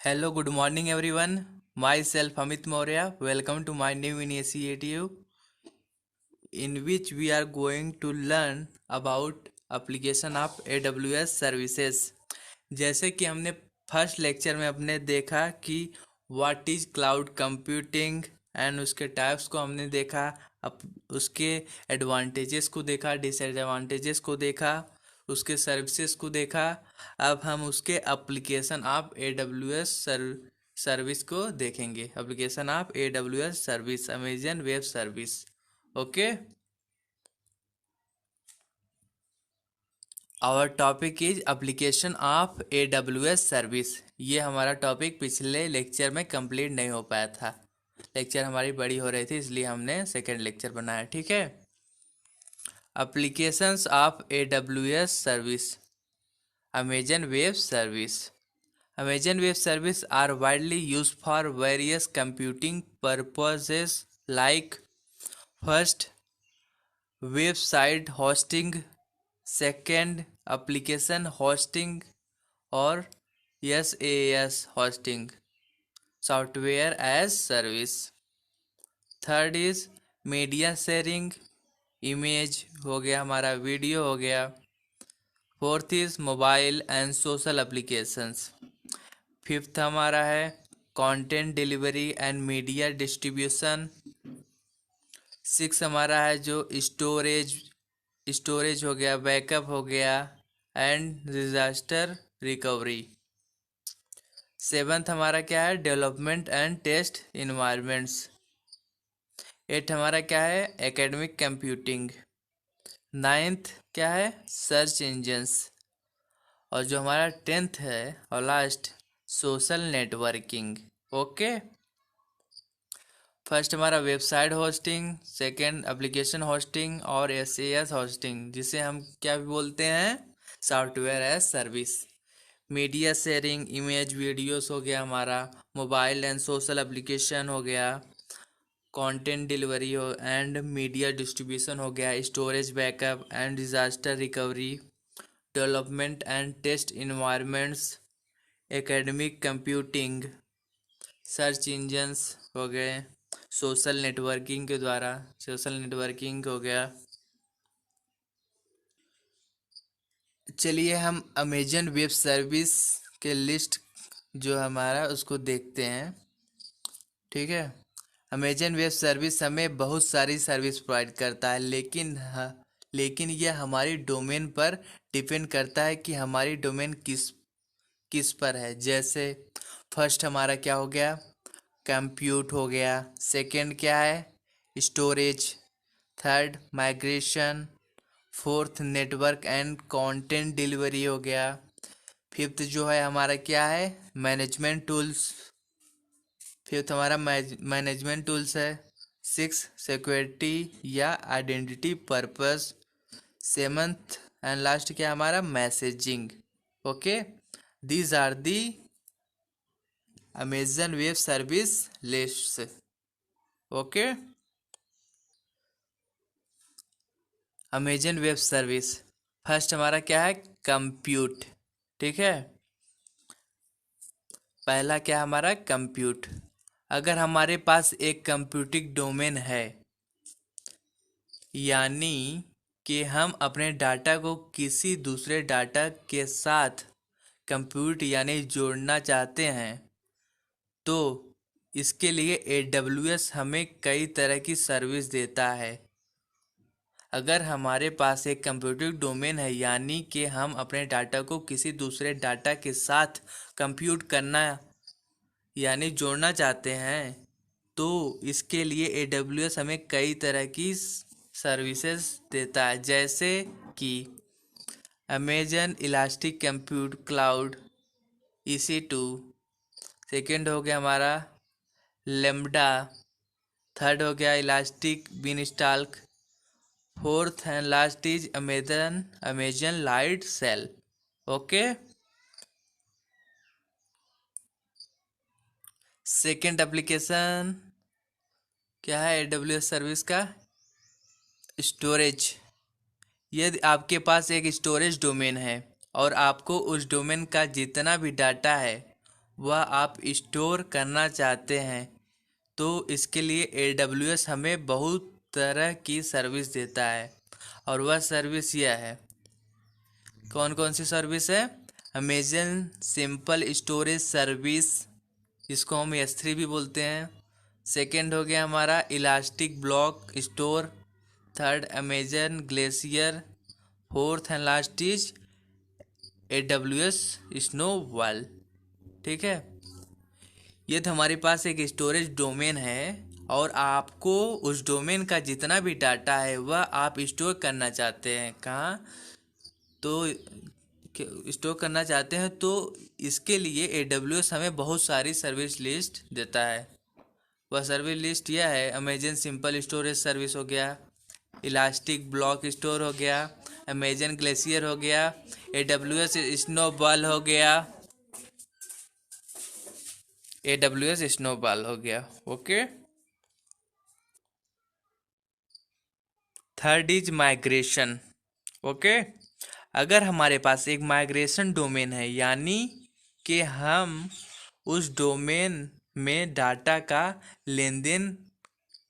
Hello, good morning everyone. Myself Amit Maurya. Welcome to my new initiative in which we are going to learn about application of AWS services. जैसे कि हमने first lecture में अपने देखा कि what is cloud computing and उसके types को हमने देखा। अब उसके एडवांटेजेस को देखा, डिसएडवांटेजेस को देखा, उसके सर्विसेज को देखा। अब हम उसके एप्लीकेशन ऑफ AWS सर्विस को देखेंगे। Application of AWS service, Amazon web service. Okay, our topic is application of AWS service. ये हमारा टॉपिक पिछले लेक्चर में कंप्लीट नहीं हो पाया था। लेक्चर हमारी बड़ी हो रही थी, इसलिए हमने सेकेंड लेक्चर बनाया। ठीक है। Applications of AWS service, Amazon web service. Amazon web service are widely use for various computing purposes like first, website hosting, second, application hosting, और SaaS hosting, software as service. Third is media sharing, image हो गया, हमारा video हो गया। Fourth is mobile and social applications. Fifth हमारा है content delivery and media distribution. Six हमारा है जो स्टोरेज स्टोरेज हो गया, बैकअप हो गया, एंड डिजास्टर रिकवरी। सेवन्थ हमारा क्या है, development and test environments. Eight हमारा क्या है, एकेडमिक कंप्यूटिंग। नाइन्थ क्या है, सर्च इंजन्स। और जो हमारा टेंथ है और last, social networking. Okay. First हमारा website hosting, second application hosting, और SaaS होस्टिंग, जिसे हम क्या भी बोलते हैं, software as service. Media sharing, image videos हो गया हमारा। मोबाइल एंड सोशल एप्लीकेशन हो गया। कंटेंट डिलीवरी हो एंड मीडिया डिस्ट्रीब्यूशन हो गया। Storage backup and disaster recovery. Development and test environments, academic computing, search engines हो गए, सोशल नेटवर्किंग के द्वारा, सोशल नेटवर्किंग हो गया। चलिए हम अमेजन वेब सर्विस के लिस्ट जो हमारा उसको देखते हैं। ठीक है। अमेजन वेब सर्विस हमें बहुत सारी सर्विस प्रोवाइड करता है, लेकिन यह हमारी डोमेन पर डिपेंड करता है कि हमारी डोमेन किस किस पर है। जैसे फर्स्ट हमारा क्या हो गया, कंप्यूट हो गया। सेकंड क्या है, storage. Third, migration. Fourth, network and content delivery हो गया। फिफ्थ जो है हमारा क्या है, मैनेजमेंट टूल्स। फिफ्थ हमारा मैनेजमेंट टूल्स है। सिक्स, सिक्योरिटी या identity purpose. Seventh and last क्या हमारा, messaging. Okay, these are the Amazon web service list. Okay. Amazon web service, first हमारा क्या है, कंप्यूट। ठीक है। पहला क्या हमारा, कंप्यूट। अगर हमारे पास एक कंप्यूटिंग डोमेन है, यानी कि हम अपने डाटा को किसी दूसरे डाटा के साथ कंप्यूट यानी जोड़ना चाहते हैं, तो इसके लिए AWS हमें कई तरह की सर्विस देता है। अगर हमारे पास एक कंप्यूटिंग डोमेन है, यानी कि हम अपने डाटा को किसी दूसरे डाटा के साथ कंप्यूट करना यानी जोड़ना चाहते हैं, तो इसके लिए AWS हमें कई तरह की सर्विसेज देता है। जैसे कि Amazon elastic compute cloud, EC2। Second हो गया हमारा लेम्डा। थर्ड हो गया elastic beanstalk. Fourth and last is Amazon Lightsail. Okay. Second application क्या है AWS सर्विस का, स्टोरेज। यदि आपके पास एक स्टोरेज डोमेन है और आपको उस डोमेन का जितना भी डाटा है वह आप स्टोर करना चाहते हैं, तो इसके लिए AWS हमें बहुत तरह की सर्विस देता है। और वह सर्विस यह है, कौन कौन सी सर्विस है? अमेजन सिंपल स्टोरेज सर्विस, इसको हम S3 भी बोलते हैं। सेकंड हो गया हमारा elastic block store. Third Amazon glacier. Fourth and last is AWS snow वाल। ठीक है, ये तो हमारे पास एक स्टोरेज डोमेन है, और आपको उस डोमेन का जितना भी डाटा है वह आप स्टोर करना चाहते हैं कहाँ, तो स्टोर करना चाहते हैं, तो इसके लिए AWS हमें बहुत सारी सर्विस लिस्ट देता है। वह सर्विस लिस्ट यह है, अमेजन सिंपल स्टोरेज सर्विस हो गया, इलास्टिक ब्लॉक स्टोर हो गया, अमेजन ग्लेशियर हो गया, AWS स्नोबॉल हो गया, AWS स्नोबॉल हो गया। Okay. Third is migration. Okay, अगर हमारे पास एक माइग्रेशन डोमेन है, यानी कि हम उस डोमेन में डाटा का लेन देन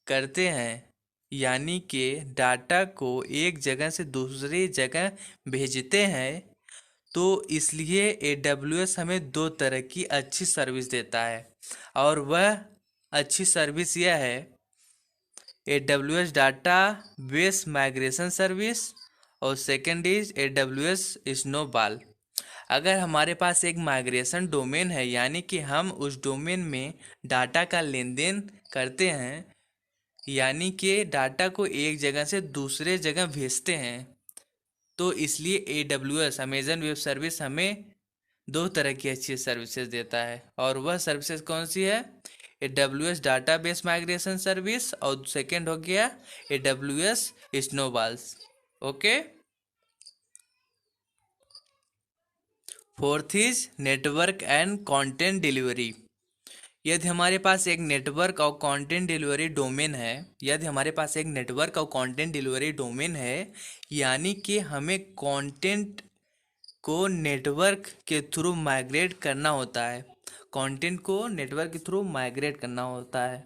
करते हैं, यानी कि डाटा को एक जगह से दूसरी जगह भेजते हैं, तो इसलिए AWS हमें दो तरह की अच्छी सर्विस देता है। और वह अच्छी सर्विस यह है, AWS data base migration service, और सेकंड इज AWS स्नोबॉल। अगर हमारे पास एक माइग्रेशन डोमेन है, यानी कि हम उस डोमेन में डाटा का लेन देन करते हैं, यानी कि डाटा को एक जगह से दूसरे जगह भेजते हैं, तो इसलिए AWS अमेजन वेब सर्विस हमें दो तरह की अच्छी सर्विसेज देता है। और वह सर्विसेज कौन सी है? AWS डाटाबेस माइग्रेशन सर्विस, और सेकंड हो गया AWS snowballs. Okay. Fourth is network and content delivery. यदि हमारे पास एक नेटवर्क और कंटेंट डिलीवरी डोमेन है, यदि हमारे पास एक नेटवर्क और कंटेंट डिलीवरी डोमेन है, यानी कि हमें कंटेंट को नेटवर्क के थ्रू माइग्रेट करना होता है, कंटेंट को नेटवर्क के थ्रू माइग्रेट करना होता है,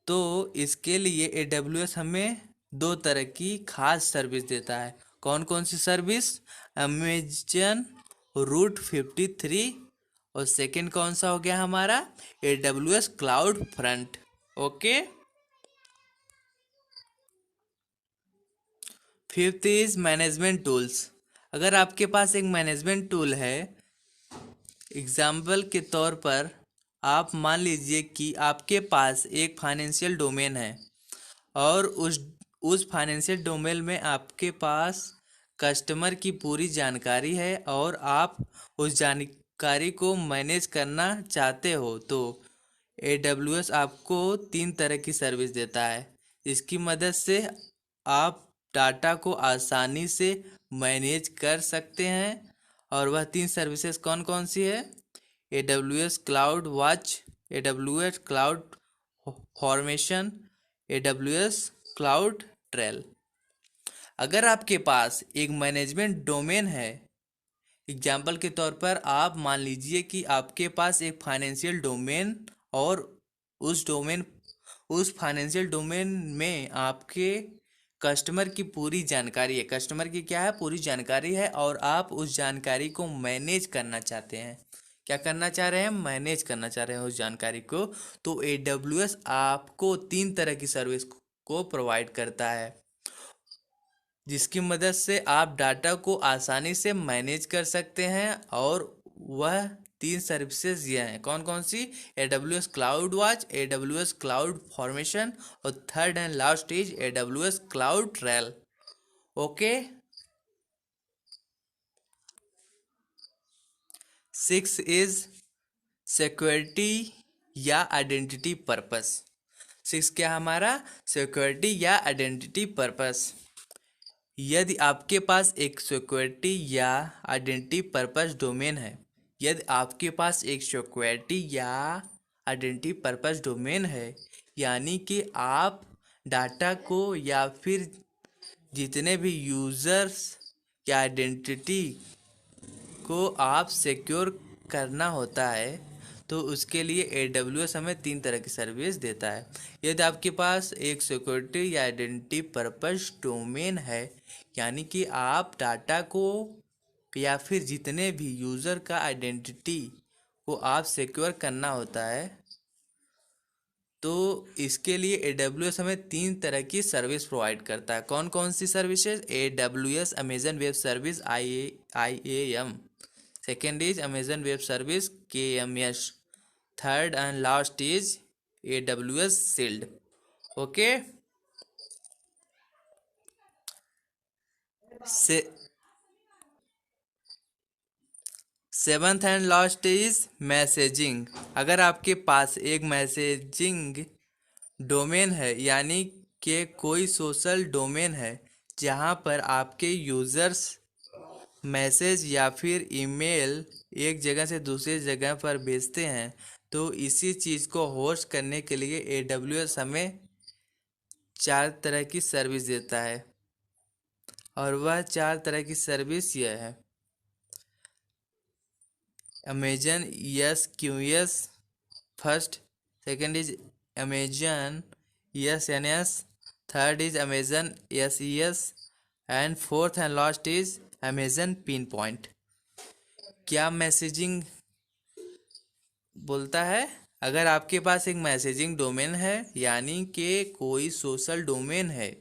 तो इसके लिए AWS हमें दो तरह की खास सर्विस देता है। कौन कौन सी सर्विस? अमेजन रूट 53, और सेकंड कौन सा हो गया हमारा? AWS cloud front. Okay. Fifth is management tools. अगर आपके पास एक मैनेजमेंट टूल है, एग्जाम्पल के तौर पर आप मान लीजिए कि आपके पास एक फाइनेंशियल डोमेन है, और उस फाइनेंशियल डोमेन में आपके पास कस्टमर की पूरी जानकारी है, और आप उस जानकारी को मैनेज करना चाहते हो, तो AWS आपको तीन तरह की सर्विस देता है। इसकी मदद से आप डाटा को आसानी से मैनेज कर सकते हैं। और वह तीन सर्विसेज कौन कौन सी है? AWS cloud watch, AWS cloud formation, AWS cloud trail. अगर आपके पास एक मैनेजमेंट डोमेन है, एग्जाम्पल के तौर पर आप मान लीजिए कि आपके पास एक फाइनेंशियल डोमेन, और उस फाइनेंशियल डोमेन में आपके कस्टमर की पूरी जानकारी है, कस्टमर की क्या है? पूरी जानकारी है, और आप उस जानकारी को मैनेज करना चाहते हैं। क्या करना चाह रहे हैं? मैनेज करना चाह रहे हैं उस जानकारी को, तो AWS आपको तीन तरह की सर्विस को प्रोवाइड करता है, जिसकी मदद से आप डाटा को आसानी से मैनेज कर सकते हैं। और वह तीन सर्विसेज ये हैं, कौन कौन सी? AWS cloud watch, AWS cloud formation, और third and last is AWS cloud trail. Okay. Six is security या आइडेंटिटी पर्पस। सिक्स क्या हमारा? सिक्योरिटी या आइडेंटिटी पर्पस। यदि आपके पास एक सिक्योरिटी या आइडेंटिटी पर्पस डोमेन है, यदि आपके पास एक सिक्योरिटी या आइडेंटिटी पर्पस डोमेन है, यानी कि आप डाटा को या फिर जितने भी यूज़र्स या आइडेंटिटी को आप सिक्योर करना होता है तो उसके लिए AWS हमें 3 तरह की सर्विस देता है। यदि आपके पास एक सिक्योरिटी या आइडेंटिटी पर्पस डोमेन है, यानी कि आप डाटा को या फिर जितने भी यूज़र का आइडेंटिटी को आप सिक्योर करना होता है, तो इसके लिए AWS हमें 3 तरह की सर्विस प्रोवाइड करता है। कौन कौन सी services? AWS Amazon web service IAM, second is Amazon web service KMS, third and last is AWS shield. Okay, so seventh and last is messaging. अगर आपके पास एक मैसेजिंग डोमेन है, यानी कि कोई सोशल डोमेन है जहाँ पर आपके यूज़र्स मैसेज या फिर ईमेल एक जगह से दूसरी जगह पर भेजते हैं, तो इसी चीज़ को होस्ट करने के लिए AWS हमें 4 तरह की सर्विस देता है। और वह 4 तरह की सर्विस यह है: Amazon ES/QS first, second is Amazon ES/NS, third is Amazon SES, and fourth and last is Amazon pin point. क्या मैसेजिंग बोलता है? अगर आपके पास एक मैसेजिंग डोमेन है, यानी कि कोई सोशल डोमेन है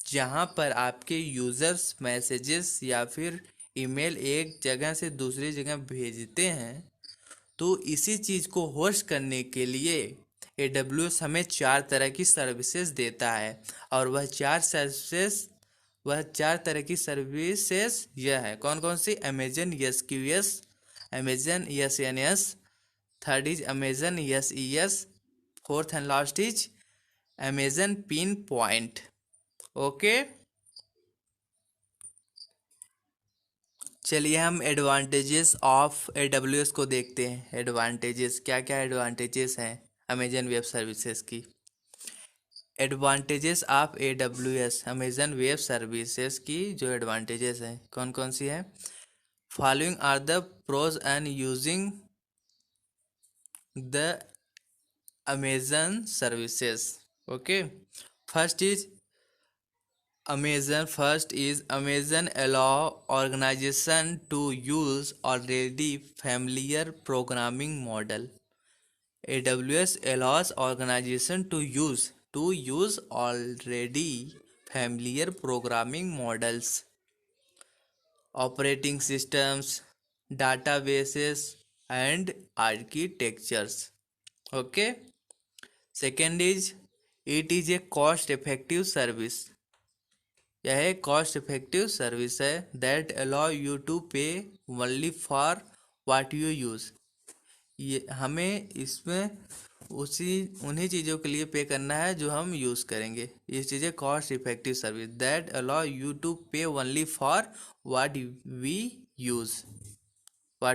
जहाँ पर आपके यूज़र्स मैसेजेस या फिर ईमेल एक जगह से दूसरी जगह भेजते हैं, तो इसी चीज़ को होस्ट करने के लिए AWS हमें 4 तरह की सर्विसेज देता है। और वह चार तरह की सर्विसेज यह है। कौन कौन सी? Amazon ES/QS, Amazon ES/NS, third is Amazon ES/ES, fourth and last is Amazon pinpoint. Okay, चलिए हम एडवांटेजेस ऑफ AWS को देखते हैं। एडवांटेजेस, क्या क्या एडवांटेजेस हैं अमेजन वेब सर्विसेज की? Advantages of AWS Amazon web services की जो एडवांटेजेस हैं, कौन कौन सी हैं? Following are the pros and using the Amazon services. Okay, first is Amazon allow organization to use already familiar programming model. AWS allows organization to use already familiar programming models, operating systems, databases, and architectures. Okay. Second is, it is a cost effective service. यह एक cost effective service है that allow you to pay only for what you use. ये हमें इसमें उन्हीं चीज़ों के लिए पे करना है जो हम यूज़ करेंगे। ये चीज़ें cost effective service that allow you to pay only for what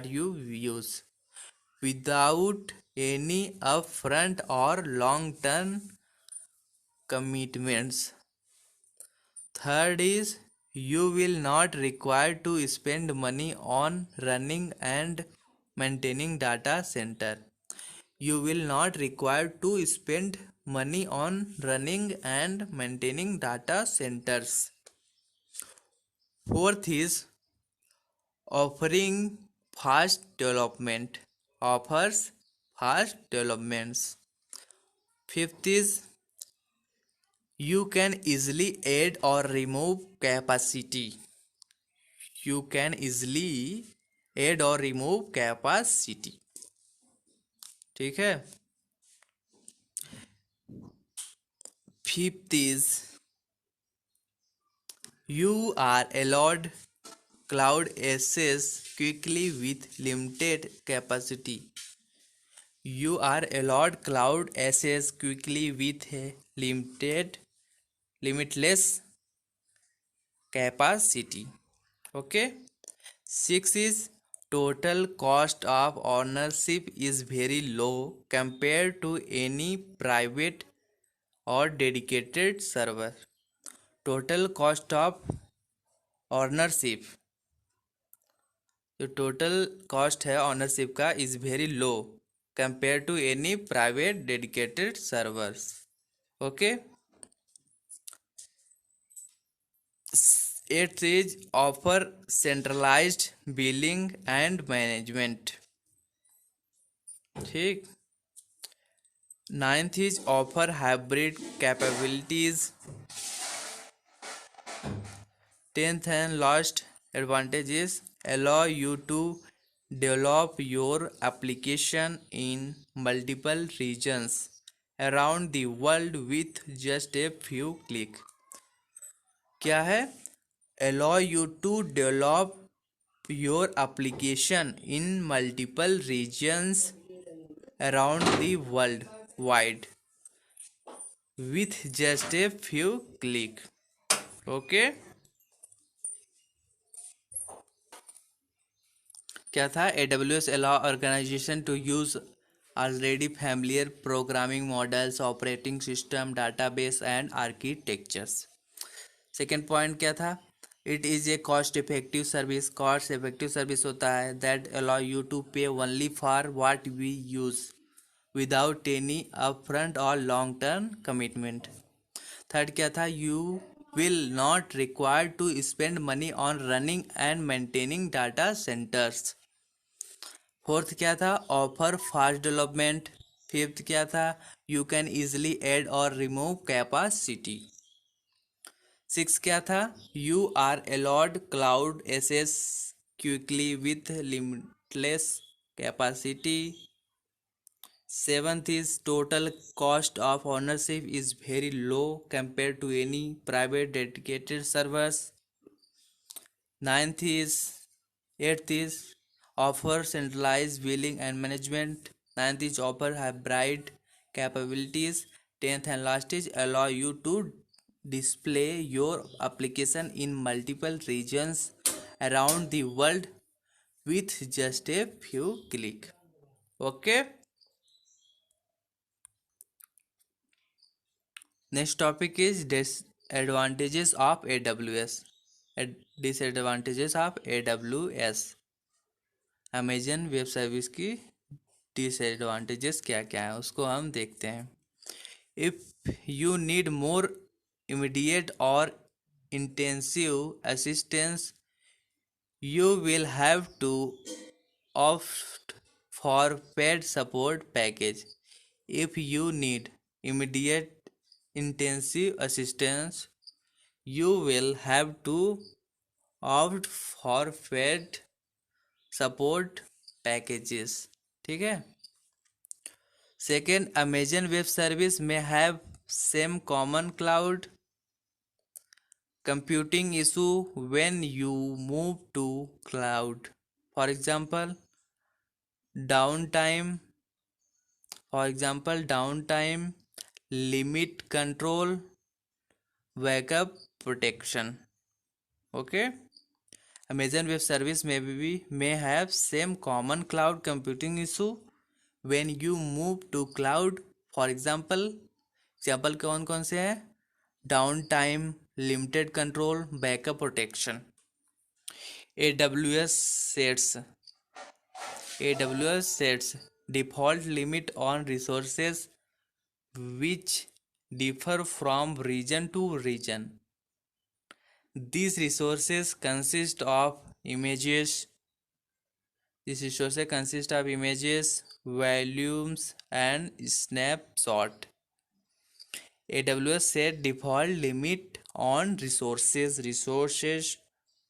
you use without any up front और long term commitments. Third is, you will not require to spend money on running and maintaining data center. You will not require to spend money on running and maintaining data centers. Fourth is, offering fast development. Offers fast developments. Fifth is, you can easily add or remove capacity. You can easily add or remove capacity. ठीक है। Fifth is, you are allowed cloud access quickly with limited capacity. You are allowed cloud access quickly with a limitless capacity. Okay. Six is, total cost of ownership is very low compared to any private or dedicated server. Total cost of ownership, जो total cost है ownership का is very low compare to any private dedicated servers. Okay. Eight is offer centralised billing and management. ठीक। Ninth is offer hybrid capabilities. Tenth and last advantage is allow you to develop your application in multiple regions around the world with just a few click। क्या है? Allow you to develop your application in multiple regions around the world wide with just a few click। Okay. क्या था? AWS allow organization to use already familiar programming models, operating system, database and architectures। Second point क्या था? It is a cost effective service. Cost effective service होता है that allow you to pay only for what we use without any upfront और long term commitment. Third क्या था? You will not require to spend money on running and maintaining data centres. Fourth क्या था? Offer fast development. Fifth क्या था? You can easily add और remove capacity. Six क्या था? You are allowed cloud access quickly with limitless capacity. Seventh is total cost of ownership is very low compare to any private dedicated servers. Ninth is eighth is offer centralized billing and management। ninth is offer hybrid capabilities। tenth and last is allow you to display your application in multiple regions around the world with just a few click। okay। next topic is disadvantages of AWS। disadvantages of AWS Amazon web service की disadvantages क्या क्या है उसको हम देखते हैं। If you need more immediate और intensive assistance you will have to opt for paid support package. If you need immediate intensive assistance you will have to opt for paid support packages. ठीक है। Second, Amazon web service में have same common cloud computing issue when you move to cloud. For example down time limit control backup protection. Okay. Amazon Web Service may have same common cloud computing issue when you move to cloud। For example कौन कौन से हैं? Down time, limited control, backup protection. AWS sets default limit on resources which differ from region to region। These resources consist of images, volumes, and snapshot। AWS set default limit on resources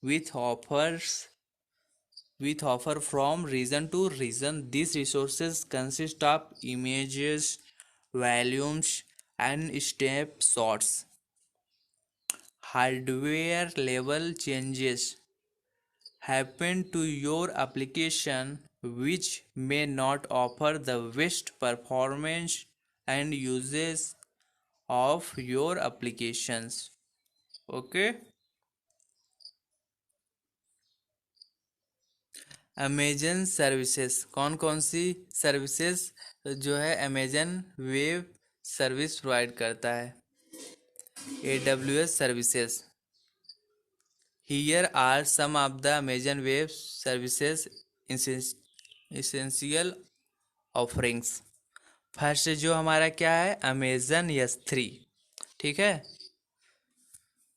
with offer from region to region। These resources consist of images, volumes, and snapshots। Hardware level changes happen to your application which may not offer the best performance and uses of your applications। okay। Amazon services कौन कौन सी services जो है Amazon web service provide करता है? AWS services Here are some of the Amazon Web Services essential offerings. First जो हमारा क्या है, अमेजन S3। ठीक है,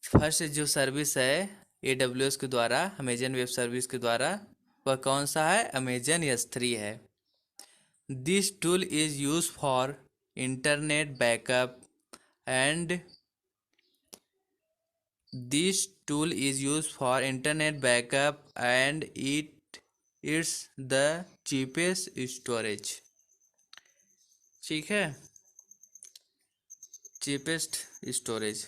फर्स्ट जो सर्विस है AWS के द्वारा, अमेजन वेब सर्विस के द्वारा, वह कौन सा है, अमेजन S3 है। This tool is use for internet backup and This tool is used for internet backup and it's the cheapest storage। ठीक है, cheapest storage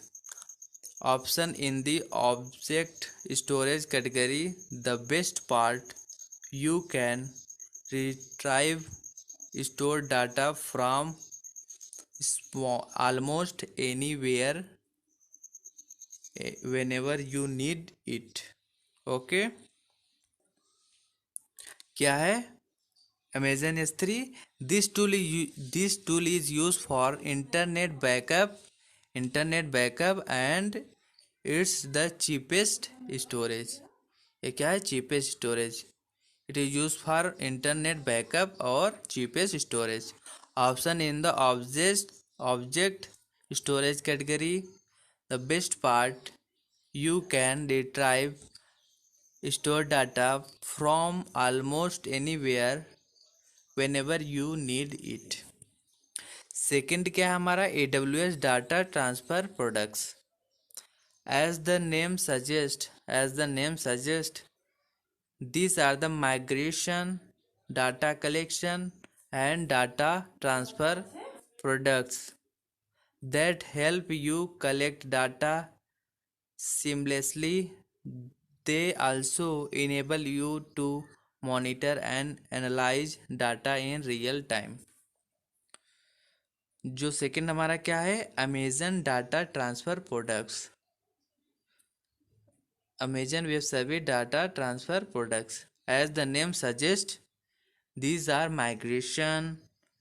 option in the object storage category। The best part, you can retrieve stored data from almost anywhere whenever you need it। Okay, क्या है, Amazon S3। This tool is use for internet backup and it's the cheapest storage. ये क्या है, cheapest storage. It is use for internet backup और cheapest storage option in the object storage category. The best part, you can retrieve stored data from almost anywhere whenever you need it। Second क्या है हमारा, AWS data transfer products. as the name suggest, these are the migration, data collection and data transfer products that help you collect data seamlessly। They also enable you to monitor and analyze data in real time। जो second हमारा क्या है, Amazon data transfer products, Amazon web service data transfer products. As the name suggest, these are migration,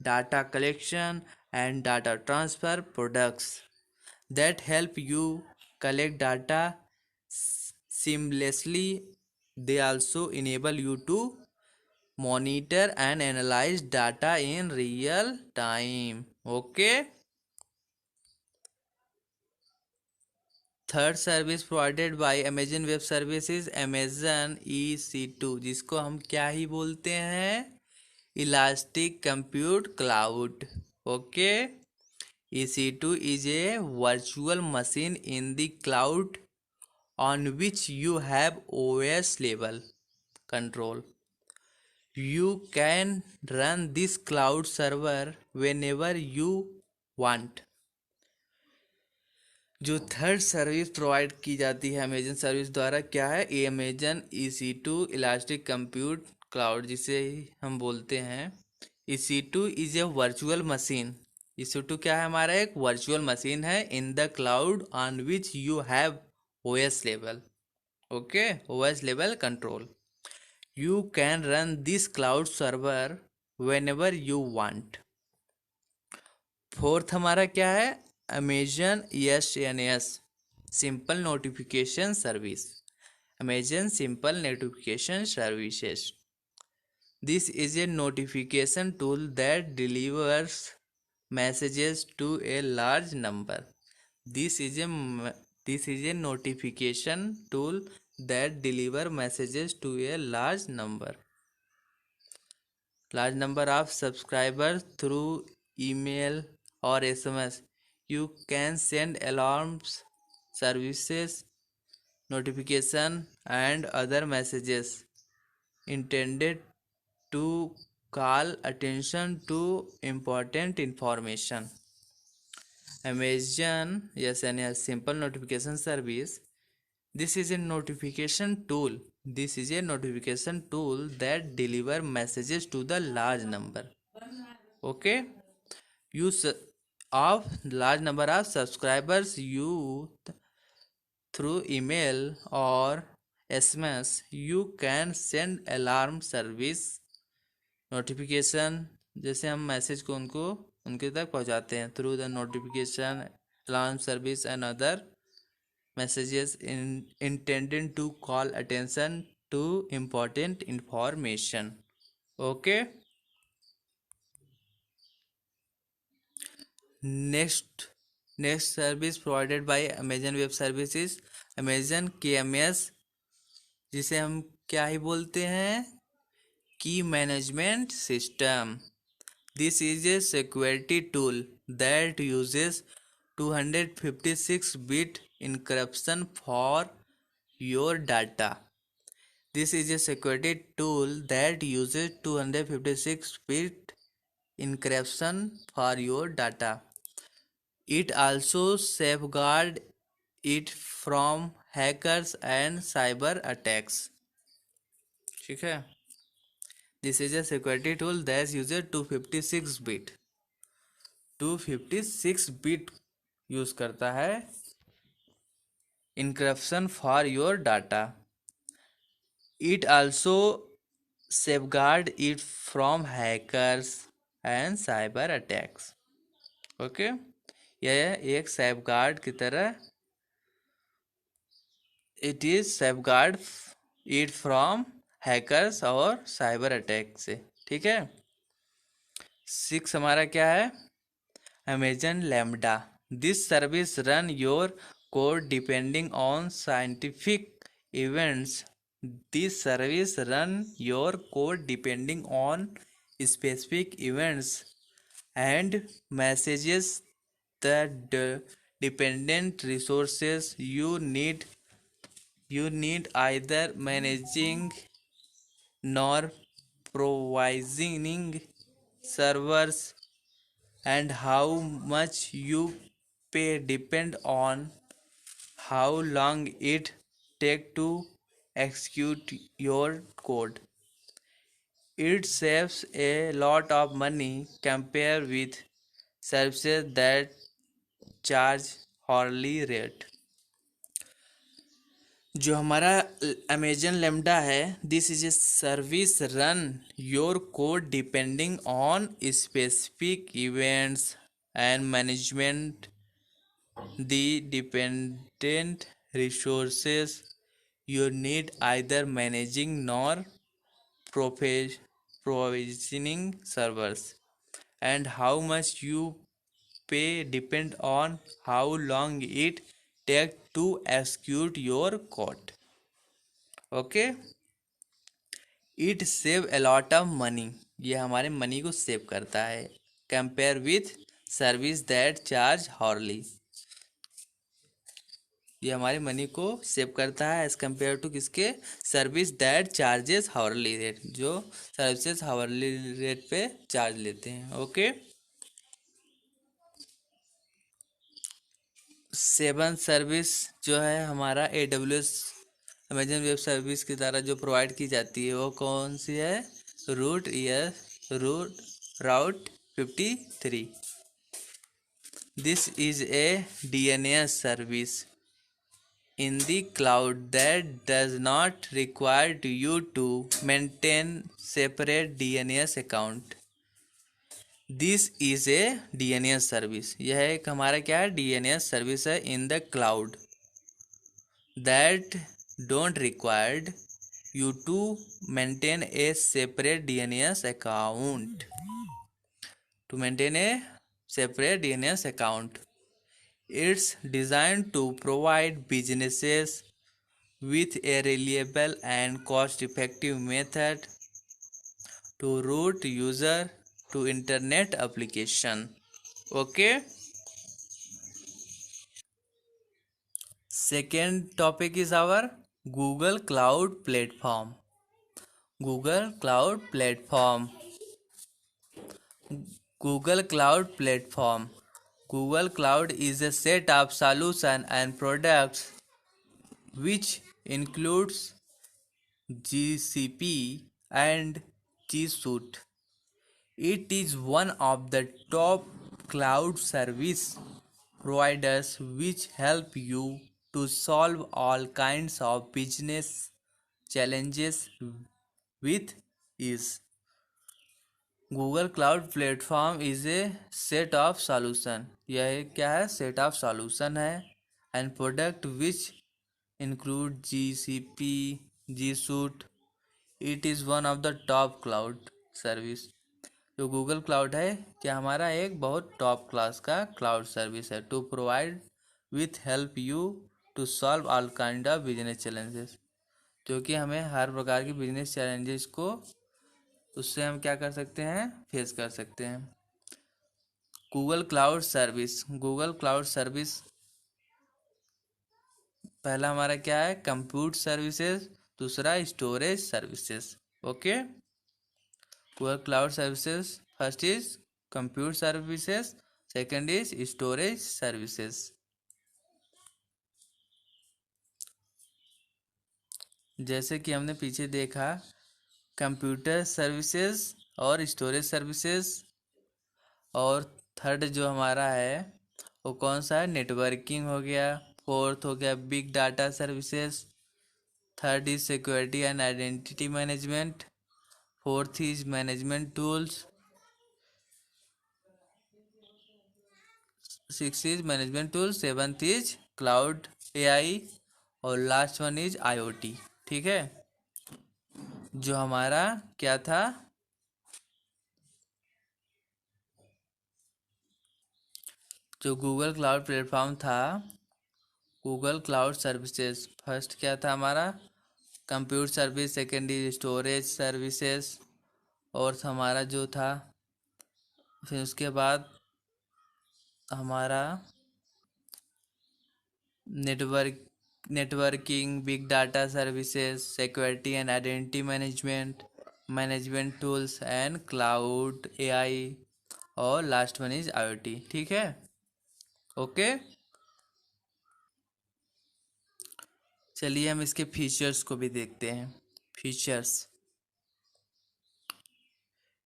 data collection and data transfer products that help you collect data seamlessly। They also enable you to monitor and analyze data in real time। Okay, third service provided bye Amazon web services, Amazon EC2, जिसको हम क्या ही बोलते हैं, elastic compute cloud. Okay, EC2 is a virtual machine in the cloud on which you have OS level control। You can run this cloud server whenever you want। जो third service provide की जाती है Amazon service द्वारा, क्या है, ये Amazon EC2 elastic compute cloud, जिसे हम बोलते हैं। EC2 is a virtual machine. EC2 क्या है, हमारा एक वर्चुअल मशीन है in the cloud on which you have OS level. Okay, OS level control. You can run this cloud server when ever you want. Fourth हमारा क्या है, Amazon ESNS simple notification service, Amazon simple notification services. This is a notification tool that delivers messages to a large number। this is a this is a notification tool that deliver messages to a large number of subscribers through email or SMS। you can send alarms, services, notification and other messages intended to call attention to important information। Amazon ESNS simple notification service, this is a notification tool that deliver messages to the large number, okay, use of large number of subscribers you through email or SMS। you can send alarm service notification, जैसे हम message को उनके तक पहुंचाते हैं through the notification, alarm service and other messages intended to call attention to important information. Okay. Next, next service provided by Amazon Web Services, Amazon KMS, जिसे हम क्या ही बोलते हैं, की management system. This is a security tool that uses 256-bit encryption for your data. This is a security tool that uses 256-bit encryption for your data. It also safeguards it from hackers and cyber attacks. ठीक है. This is a security tool that uses 256-bit. 256-bit use करता है encryption for your data. It also safeguard it from hackers and cyber attacks. Okay. यह एक safeguard की तरह, it is safeguard it from hackers और cyber attack से. ठीक है. 6 हमारा क्या है, Amazon Lambda. This service run your code depending on scientific events. This service run your code depending on specific events and messages. The dependent resources you need either managing nor provisioning servers, and how much you pay depend on how long it take to execute your code. It saves a lot of money compared with services that charge hourly rate. जो हमारा Amazon lambda है, this is a service run your code depending on specific events and management the dependent resources you need either managing nor provisioning servers, and how much you pay depend on how long it takes to execute your code. Okay. It save a lot of money. ये हमारे money को save करता है. Compare with service that charge hourly. ये हमारे money को save करता है एज कम्पेयर टू किसके, service that charges hourly rate, जो सर्विसेज हावरली रेट पे चार्ज लेते हैं. ओके. 7 सर्विस जो है हमारा AWS अमेजन वेब सर्विस की तरह जो प्रोवाइड की जाती है, वो कौन सी है, राउट 53. This is a DNS service in the cloud that does not require you to maintain separate DNS account. This is a DNS service. यह एक हमारा क्या है, DNS सर्विस है in the cloud that don't require you to maintain a separate DNS account. To maintain a separate DNS account. It's designed to provide businesses with a reliable and cost-effective method to route user to internet application. Okay. Second topic is our Google Cloud Platform. Google Cloud Platform. Google Cloud Platform. Google Cloud is a set of solutions and products which includes GCP and G Suite. It is one of the top cloud service providers which help you to solve all kinds of business challenges with ease. Google cloud platform is a set of solution. यह क्या है, set of solution है and product which include GCP, G Suite. It is one of the top cloud service. जो Google cloud है क्या हमारा एक बहुत टॉप क्लास का क्लाउड सर्विस है to provide with help you to solve all kind of business challenges, जो कि हमें हर प्रकार की बिजनेस चैलेंजेस को उससे हम क्या कर सकते हैं, फेस कर सकते हैं। Google cloud service, Google cloud service पहला हमारा क्या है, कंप्यूट सर्विसेज, दूसरा storage services. Okay, Google cloud services first is compute services, second is storage services. जैसे कि हमने पीछे देखा, कंप्यूटर सर्विसेज और स्टोरेज सर्विसेज, और थर्ड जो हमारा है वो कौन सा है, नेटवर्किंग हो गया, फोर्थ हो गया big data services, third is security and identity management, fourth is management tools, six is management tool, seventh is Claude AI, और लास्ट वन इज आईओटी। ठीक है, जो हमारा क्या था, जो गूगल क्लाउड प्लेटफॉर्म था, गूगल क्लाउड सर्विसेज फर्स्ट क्या था हमारा, computer service, second is storage services, और हमारा जो था, फिर उसके बाद हमारा networking, big data services, security and identity management, management tools and Claude AI, और लास्ट वन इज आईओटी। ठीक है, ओके। चलिए हम इसके फीचर्स को भी देखते हैं। Features,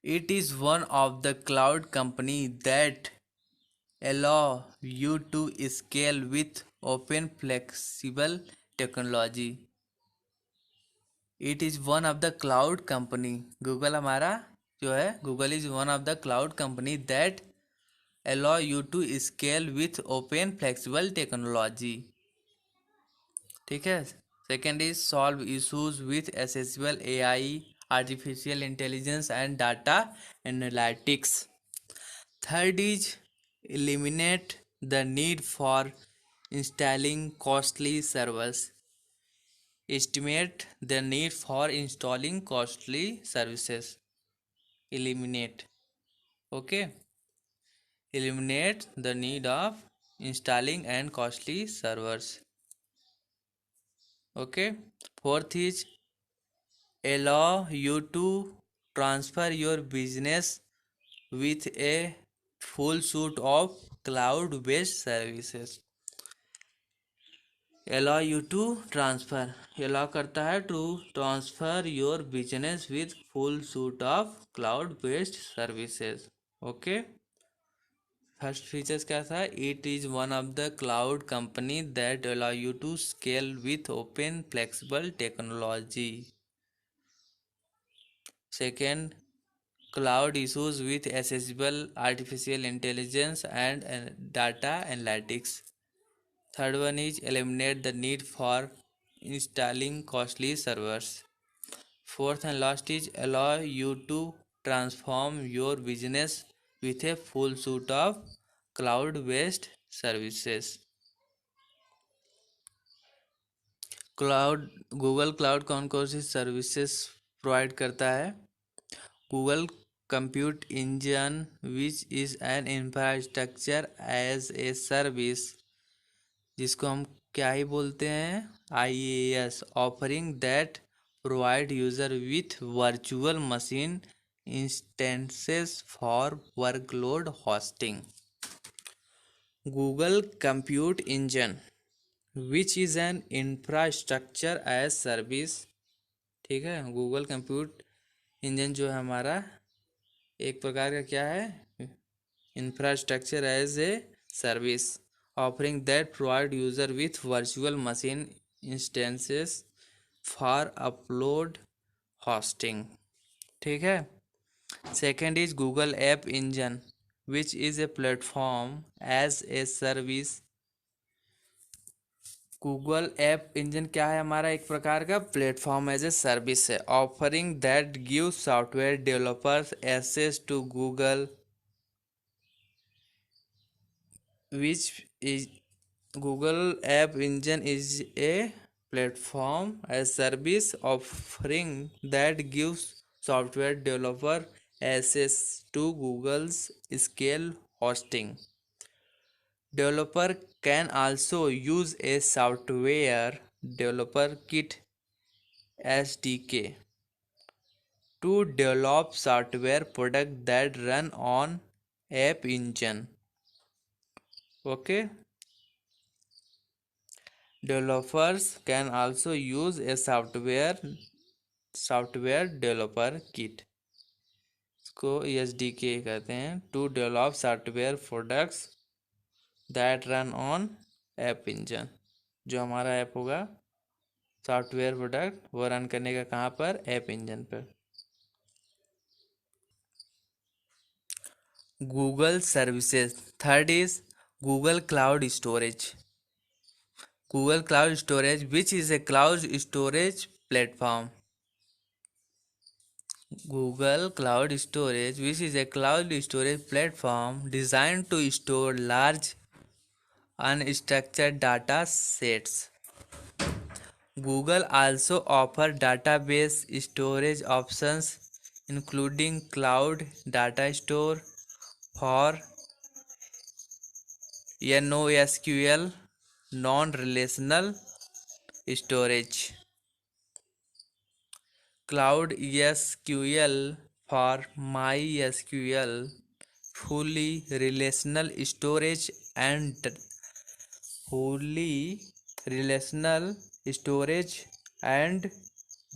it is one of the cloud company that allow you to scale with open flexible technology. It is one of the cloud company, Google हमारा जो है, Google is one of the cloud company that allow you to scale with open flexible technology। ठीक है, second is solve issues with accessible AI, artificial intelligence and data analytics। Third is eliminate the need for installing costly servers. Estimate the need for installing costly services. Eliminate. Okay. Eliminate the need of installing and costly servers. Okay. Fourth is allow you to transfer your business with a full suite of cloud-based services। allow you to transfer, allow करता है to transfer your business with full suite of cloud-based services। okay, first features क्या था, it is one of the cloud company that allow you to scale with open flexible technology। second, cloud issues with accessible artificial intelligence and data analytics। third one is eliminate the need for installing costly servers। fourth and last is allow you to transform your business with a full suite of cloud-based services। Cloud, Google cloud कौन कौन सी services provide करता है, Google compute engine which is an infrastructure as a service, जिसको हम क्या ही बोलते हैं, IaaS, offering that provide user with virtual machine instances for workload hosting. Google compute engine which is an infrastructure as service. ठीक है, Google compute engine जो है हमारा एक प्रकार का क्या है, infrastructure as a service, offering that provide user with virtual machine instances for upload hosting. ठीक है, second is Google app engine which is a platform as a service Google app engine क्या है? हमारा एक प्रकार का प्लेटफॉर्म एज ए सर्विस है, offering that give software developers access to Google which is Google App Engine is a platform as service offering that gives software developer access to Google's scale hosting. Developer can also use a software developer kit SDK to develop software products that run on App Engine. Okay. Developers can also use a software developer kit, इसको SDK कहते हैं, to develop software products that run on App Engine. जो हमारा app होगा software product वो run करने का कहाँ पर? ऐप इंजन पर. Google services. Third is Google cloud storage. Google Cloud Storage, which is a cloud storage platform. Google Cloud Storage, which is a cloud storage platform designed to store large unstructured data sets. Google also offers database storage options including cloud data store for NoSQL non-relational storage. Cloud SQL for MySQL fully relational storage and fully relational storage and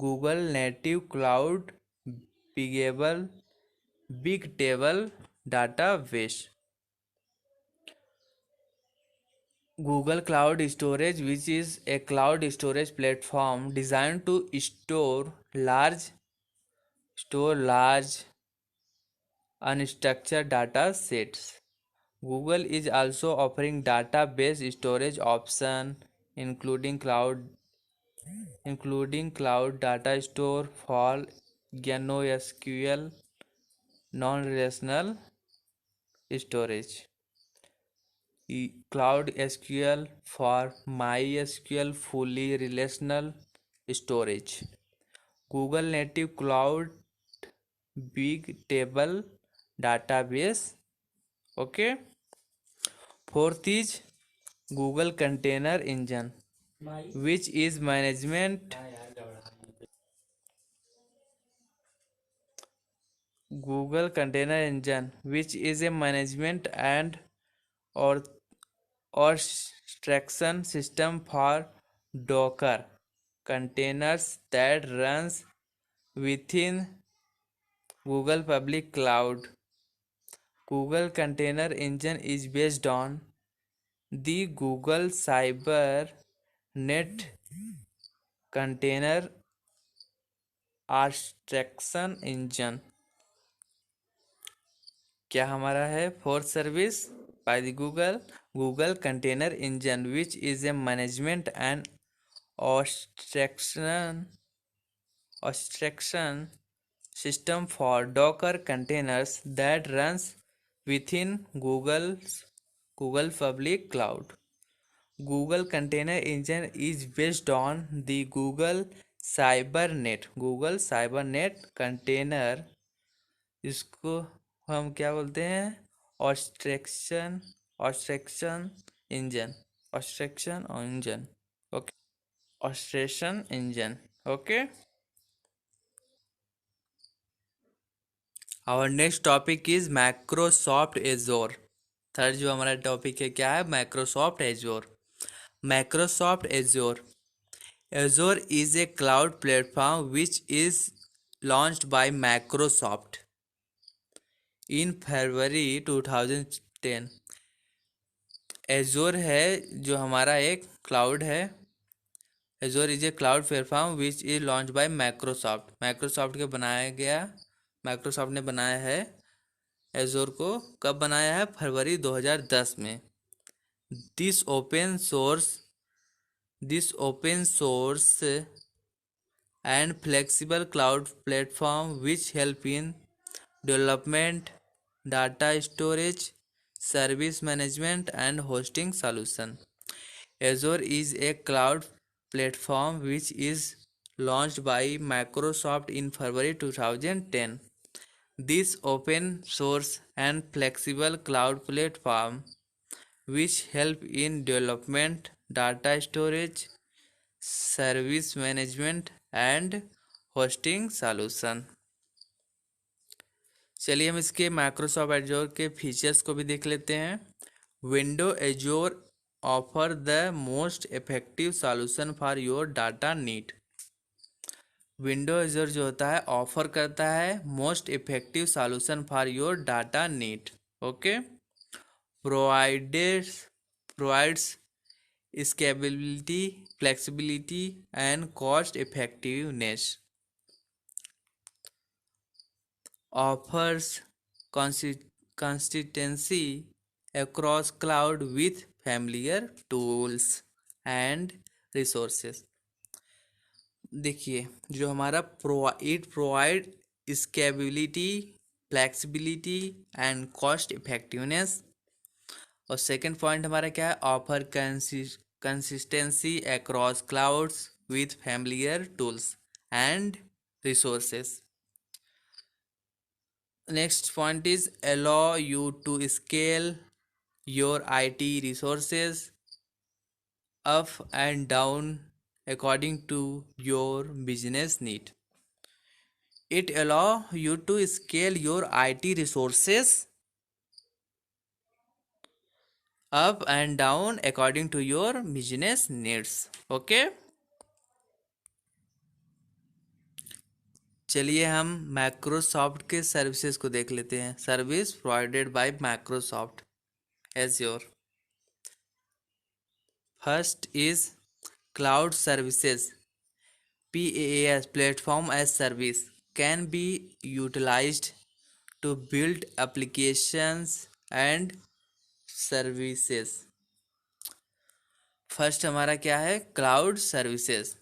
Google Native Cloud Big Table Database. Google Cloud Storage, which is a cloud storage platform designed to store large unstructured data sets. Google is also offering database storage option including cloud data store for NoSQL non-relational storage. Cloud SQL for MySQL fully relational storage. Google Native Cloud Big Table Database. Okay. Fourth is Google Container Engine, which is Google Container Engine, which is a management and or orchestration system for Docker containers that runs within Google Public Cloud. Google Container Engine is based on the Google Cybernet Container Orchestration Engine. क्या हमारा है? Fourth service by the Google container engine which is a management and orchestration system for Docker containers that runs within Google Public Cloud. Google Container Engine is based on the Google Cybernet container, इसको हम क्या बोलते हैं? Orchestration engine. Okay. Orchestration engine. Okay. Our next topic is Microsoft Azure. Third जो हमारा topic है क्या है? Microsoft Azure. Microsoft Azure is a cloud platform which is launched by Microsoft in February 2010. एजोर है जो हमारा एक क्लाउड है. एजोर is a cloud platform which is launch by Microsoft के बनाया गया. माइक्रोसॉफ्ट ने बनाया है एजोर को. कब बनाया है? फरवरी 2010 में. This open source This open source and flexible cloud platform which help in development, data storage, service management and hosting solution. Azure is a cloud platform which is launched by Microsoft in February 2010. This open source and flexible cloud platform which help in development, data storage, service management and hosting solution. चलिए हम इसके Microsoft एजोर के features को भी देख लेते हैं। Window एजोर offer the most effective solution for your data need. Window एजोर जो होता है ऑफर करता है most effective solution for your data need. Okay, provided provides scalability, flexibility and cost effectiveness, offers consistency across cloud with familiar tools and resources। देखिए जो हमारा provide scalability, flexibility and cost effectiveness. और second point हमारा क्या है, offer consistency across clouds with familiar tools and resources. Next point is allow you to scale your IT resources up and down according to your business need. It allow you to scale your IT resources up and down according to your business needs. Okay, चलिए हम Microsoft के services को देख लेते हैं। Service provided by Microsoft azure. First is cloud services, PaaS, platform as service, can be utilized to build applications and services। First हमारा क्या है, क्लाउड सर्विसेज,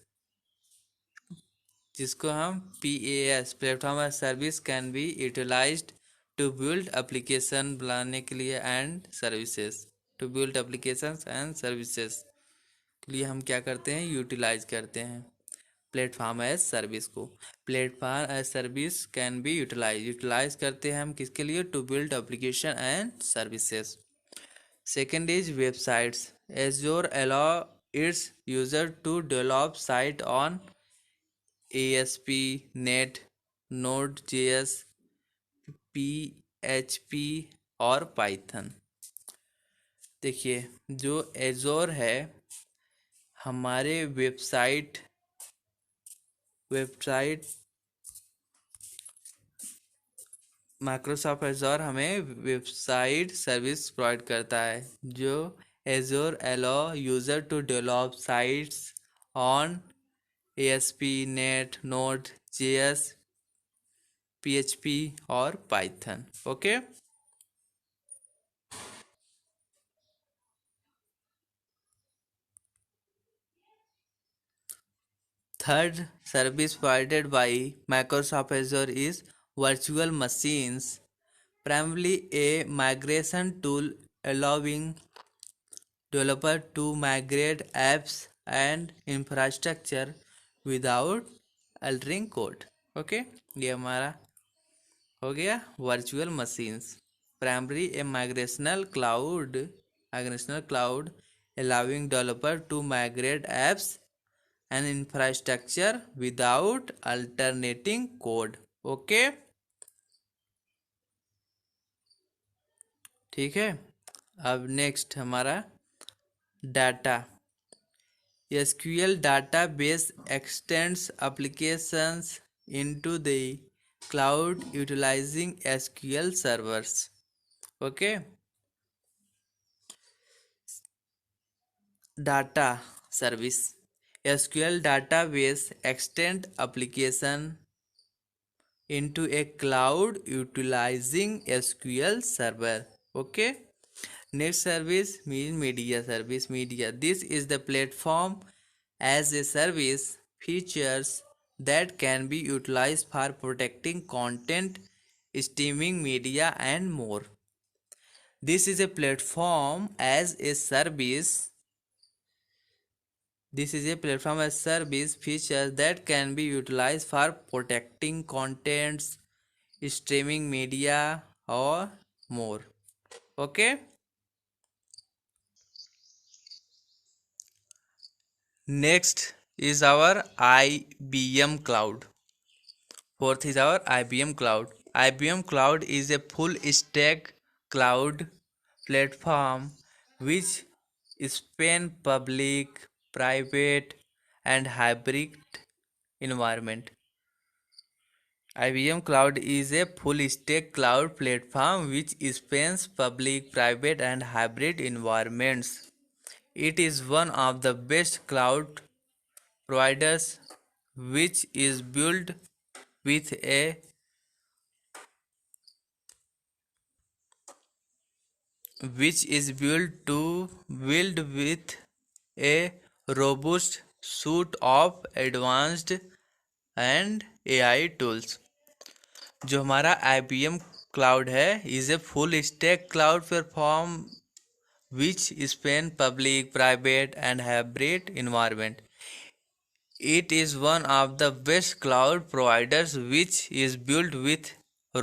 जिसको हम PaaS, platform as service, can be utilised to build application बनाने के लिए and services. To build applications and services के लिए हम क्या करते हैं, यूटिलाइज करते हैं प्लेटफॉर्म एज सर्विस को। Platform as service can be utilise करते हैं हम किसके लिए, to build application and services. Second is websites, Azure allow its user to develop site on ASP.NET, Node.js, PHP और पाइथन। देखिए जो एजोर है हमारे वेबसाइट माइक्रोसॉफ्ट एजोर हमें वेबसाइट सर्विस प्रोवाइड करता है। जो Azure allow user to develop sites on ASP.NET, Node.js, PHP और Python. Okay, third service provided by Microsoft Azure is virtual machines, primarily a migration tool allowing developer to migrate apps and infrastructure without altering code। Okay, ये हमारा हो गया virtual machines. Primary A migrational cloud allowing developer to migrate apps and infrastructure without alternating code। Okay, ठीक है। अब next हमारा data, SQL database extends applications into the cloud utilizing SQL servers। okay, data service, SQL database extend application into a cloud utilizing SQL server। okay, next service means media service, media, this is the platform as a service features that can be utilized for protecting content, streaming media, and more. This is a platform as a service. This is a platform as service features that can be utilized for protecting contents, streaming media, or more. Okay. Next is our IBM Cloud. Fourth is our IBM Cloud. IBM Cloud is a full stack cloud platform which spans public, private, and hybrid environment. IBM Cloud is a full stack cloud platform which spans public, private, and hybrid environments. It is one of the best cloud providers which is built with a which is built to build with a robust suite of advanced and AI tools. जो हमारा IBM cloud है is a full stack cloud platform which span public, private, and hybrid environment. It is one of the best cloud providers which is built with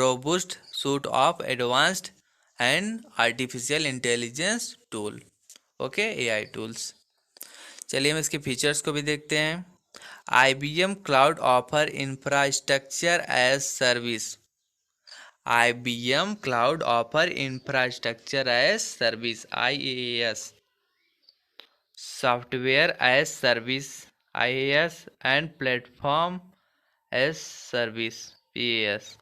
robust suite of advanced and artificial intelligence tool. Okay AI tools. चलिए हम इसके features को भी देखते हैं. IBM Cloud offer infrastructure as service. IBM Cloud offer infrastructure as service IaaS, software as service IaaS, and platform as service PaaS.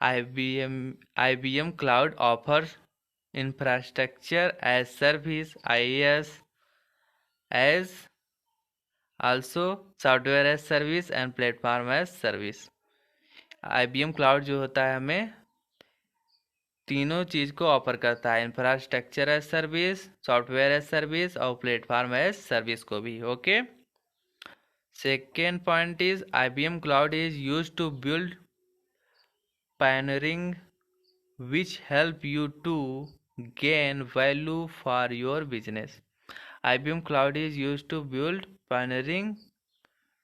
IBM Cloud offers infrastructure as service IaaS as also software as service and platform as service. IBM Cloud जो होता है हमें तीनों चीज़ को offer करता है, infrastructure as service, software as service और platform as service को भी. Okay. Second point is IBM Cloud is used to build pioneering which help you to gain value for your business. IBM Cloud is used to build pioneering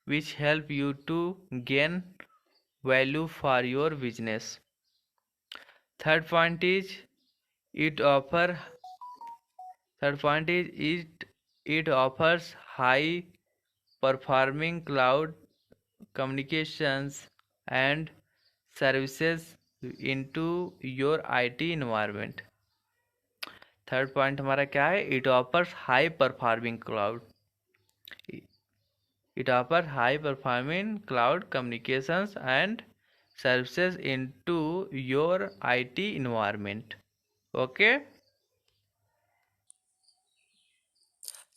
which help you to gain value for your business. Third point is it offer third point is it offers high performing cloud communications and services into your IT environment. Third point हमारा क्या है? It offers high performing cloud communications and services into your IT environment. Okay.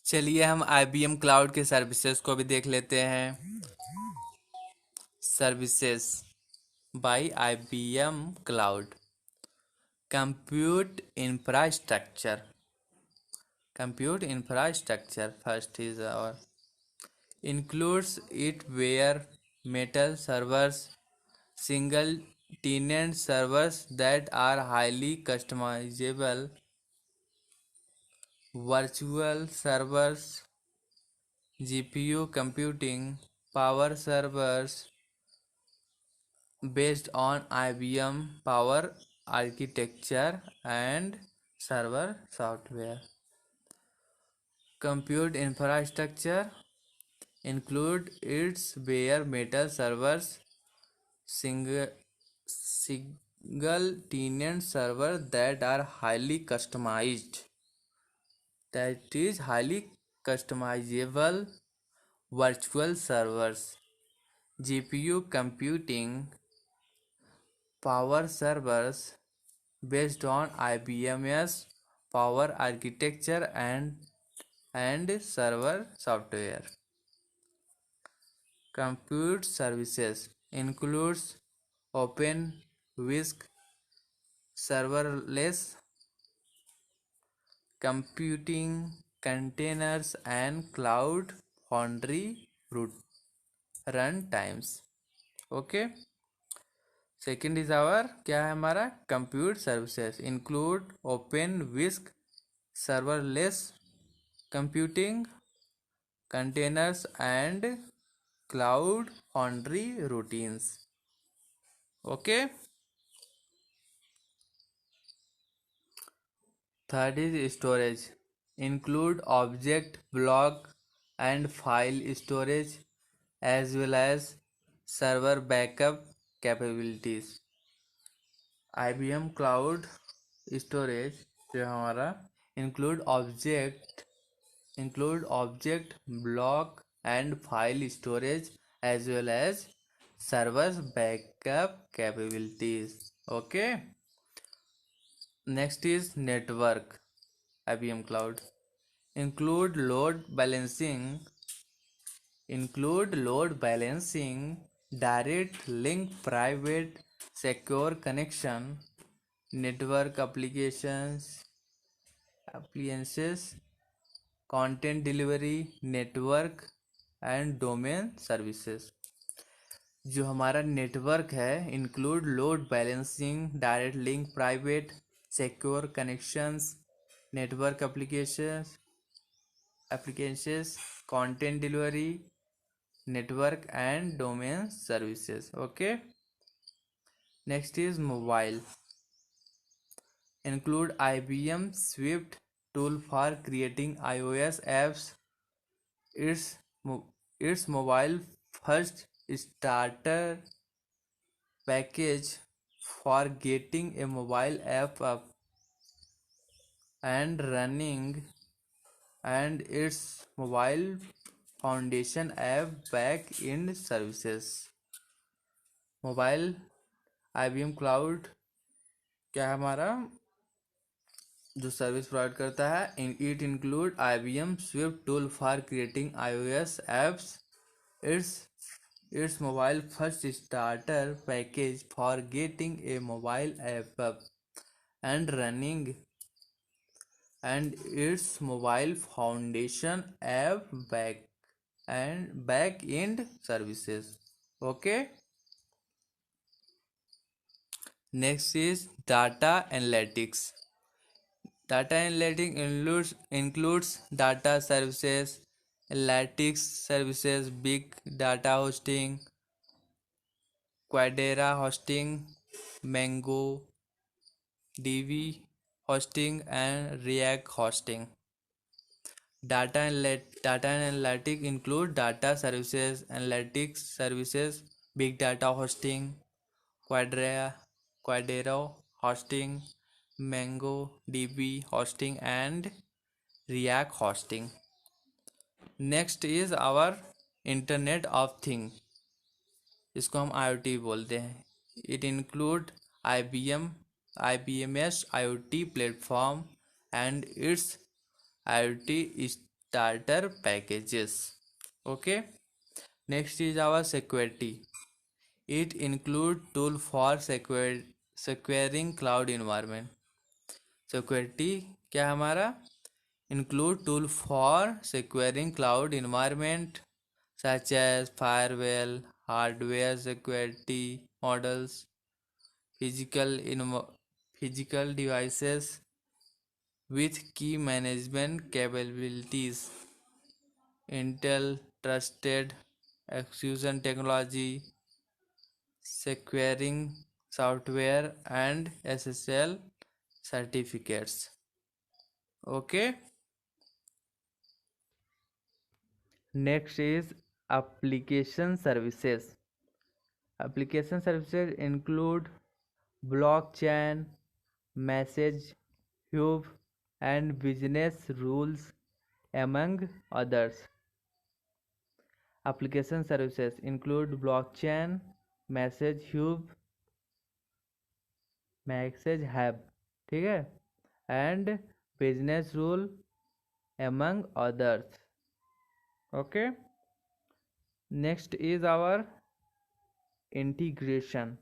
चलिए हम IBM cloud के services को भी देख लेते हैं. Services by IBM cloud. Compute infrastructure first is our includes it bare metal servers, single tenant servers that are highly customizable, virtual servers, GPU computing, power servers based on IBM Power architecture, and server software. Compute infrastructure include its bare metal servers, single tenant server that are highly customizable, virtual servers, GPU computing, power servers based on IBM's power architecture, and server software. Compute services includes OpenWhisk serverless computing, containers and cloud foundry run times. Okay. Second is our क्या है हमारा compute services include OpenWhisk serverless computing containers and cloud foundry routines. Okay. Third is storage include object block and file storage as well as server backup capabilities. IBM cloud storage जो हमारा include object block and file storage as well as servers backup capabilities. Okay. Next is network. IBM cloud include load balancing, direct link, private secure connection, network appliances, content delivery, network and domain services. जो हमारा network है include load balancing, direct link, private secure connections, network applications, content delivery, network and domain services. Okay. Next is mobile include IBM Swift tool for creating iOS apps. Its mobile first starter package for getting a mobile app up and running, and its mobile foundation app back end services. Mobile IBM cloud क्या है हमारा जो service provide करता है. It include IBM Swift tool for creating iOS apps. Its mobile first starter package for getting a mobile app up and running, and its mobile foundation app back end services. Okay. Next is data analytics. Data analytics includes data services, analytics services, big data hosting, Quadera hosting, Mango, DB hosting, and React hosting. Data analytics include data services, analytics services, big data hosting, Quadera hosting, Mango DB hosting, and React hosting. Next is our internet of thing. इसको हम IoT बोलते हैं. It include IBM's IoT platform and its IoT starter packages. Okay. Next is our security. It include tool for securing cloud environment. Security क्या हमारा include tool for securing cloud environment such as firewall, hardware security models, physical devices with key management capabilities, Intel trusted execution technology, securing software and SSL certificates. Okay. Next is application services. Application services include blockchain, message hub, and business rules, among others. Application services include blockchain, message hub, ठीक है, and business rule, among others. Okay. Next is our integration.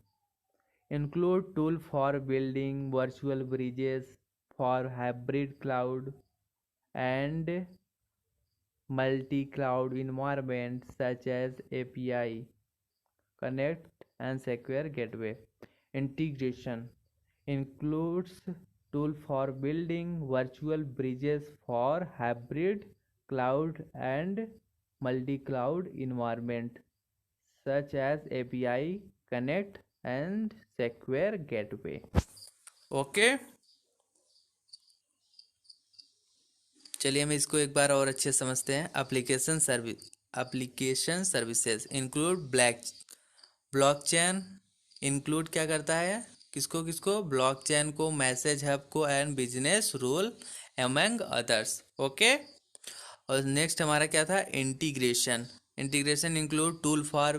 Include tool for building virtual bridges for hybrid cloud and multi-cloud environment such as API, Connect and Secure Gateway. Integration includes tool for building virtual bridges for hybrid cloud and multi-cloud environment such as API, Connect and Secure Gateway. Okay, चलिए हम इसको एक बार और अच्छे समझते हैं। Application services include blockchain include क्या करता है, किसको किसको, ब्लॉकचेन को, मैसेज हब को and business rule among others. Okay, और नेक्स्ट हमारा क्या था, integration. Integration include tool for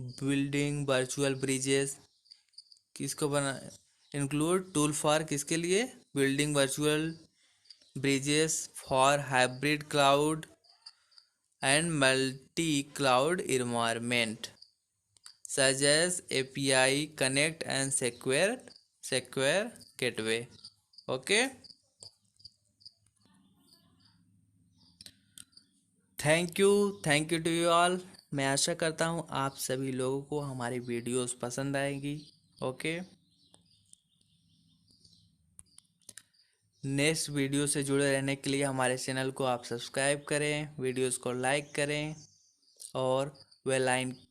building virtual bridges, किसको बना, इंक्लूड टूल फॉर किसके लिए, building virtual bridges for hybrid cloud and multi cloud environment such as API, Connect and Secure Gateway. Okay, thank you to you all. मैं आशा करता हूँ आप सभी लोगों को हमारी वीडियोस पसंद आएगी। ओके, नेक्स्ट वीडियो से जुड़े रहने के लिए हमारे चैनल को आप सब्सक्राइब करें, वीडियोस को लाइक करें और बेल आइकन